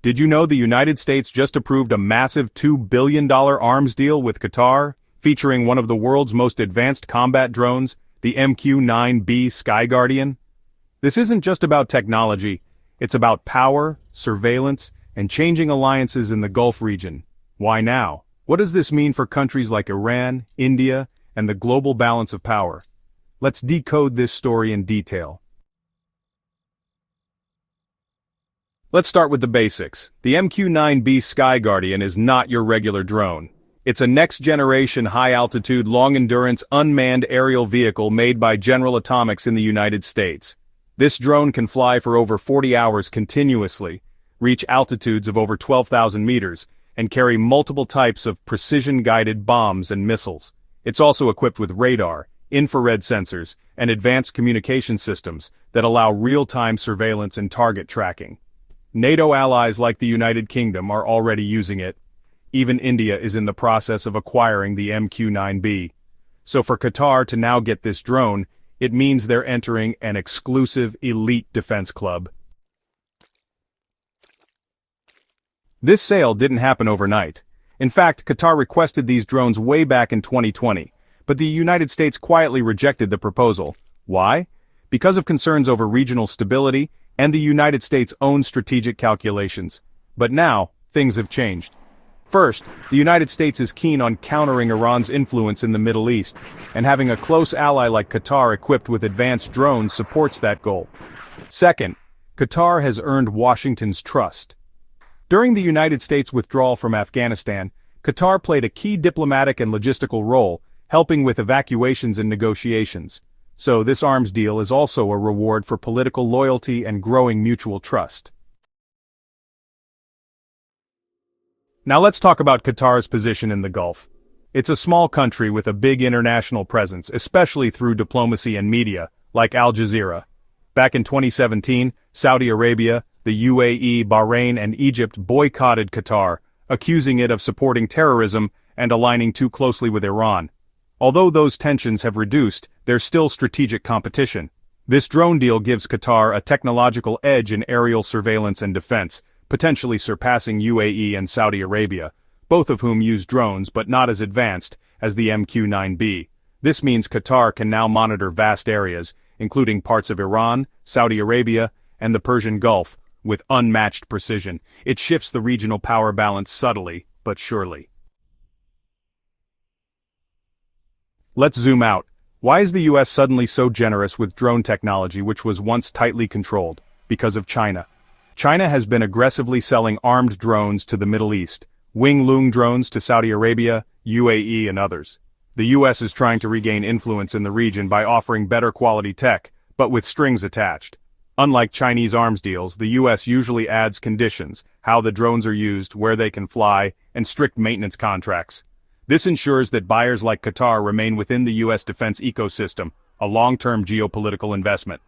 Did you know the United States just approved a massive $2 billion arms deal with Qatar, featuring one of the world's most advanced combat drones, the MQ-9B SkyGuardian? This isn't just about technology, it's about power, surveillance, and changing alliances in the Gulf region. Why now? What does this mean for countries like Iran, India, and the global balance of power? Let's decode this story in detail. Let's start with the basics. The MQ-9B SkyGuardian is not your regular drone. It's a next-generation high-altitude, long-endurance, unmanned aerial vehicle made by General Atomics in the United States. This drone can fly for over 40 hours continuously, reach altitudes of over 12,000 meters, and carry multiple types of precision-guided bombs and missiles. It's also equipped with radar, infrared sensors, and advanced communication systems that allow real-time surveillance and target tracking. NATO allies like the United Kingdom are already using it. Even India is in the process of acquiring the MQ-9B. So for Qatar to now get this drone, it means they're entering an exclusive elite defense club. This sale didn't happen overnight. In fact, Qatar requested these drones way back in 2020, but the United States quietly rejected the proposal. Why? Because of concerns over regional stability and the United States' own strategic calculations. But now, things have changed. First, the United States is keen on countering Iran's influence in the Middle East, and having a close ally like Qatar equipped with advanced drones supports that goal. Second, Qatar has earned Washington's trust. During the United States' withdrawal from Afghanistan, Qatar played a key diplomatic and logistical role, helping with evacuations and negotiations. So this arms deal is also a reward for political loyalty and growing mutual trust. Now let's talk about Qatar's position in the Gulf. It's a small country with a big international presence, especially through diplomacy and media, like Al Jazeera. Back in 2017, Saudi Arabia, the UAE, Bahrain, and Egypt boycotted Qatar, accusing it of supporting terrorism and aligning too closely with Iran. Although those tensions have reduced, there's still strategic competition. This drone deal gives Qatar a technological edge in aerial surveillance and defense, potentially surpassing UAE and Saudi Arabia, both of whom use drones but not as advanced as the MQ-9B. This means Qatar can now monitor vast areas, including parts of Iran, Saudi Arabia, and the Persian Gulf, with unmatched precision. It shifts the regional power balance subtly, but surely. Let's zoom out. Why is the U.S. suddenly so generous with drone technology which was once tightly controlled? Because of China. China has been aggressively selling armed drones to the Middle East, Wing-Lung drones to Saudi Arabia, UAE, and others. The U.S. is trying to regain influence in the region by offering better quality tech, but with strings attached. Unlike Chinese arms deals, the U.S. usually adds conditions, how the drones are used, where they can fly, and strict maintenance contracts. This ensures that buyers like Qatar remain within the U.S. defense ecosystem, a long-term geopolitical investment.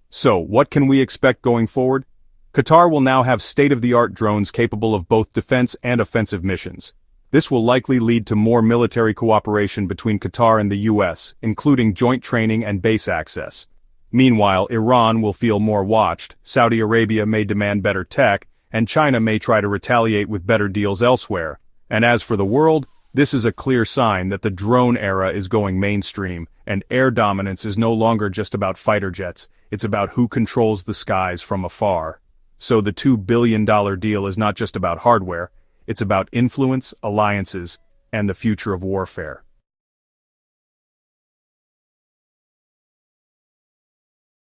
So, what can we expect going forward? Qatar will now have state-of-the-art drones capable of both defense and offensive missions. This will likely lead to more military cooperation between Qatar and the U.S., including joint training and base access. Meanwhile, Iran will feel more watched, Saudi Arabia may demand better tech, and China may try to retaliate with better deals elsewhere. And as for the world, this is a clear sign that the drone era is going mainstream, and air dominance is no longer just about fighter jets, it's about who controls the skies from afar. So the $2 billion deal is not just about hardware, it's about influence, alliances, and the future of warfare.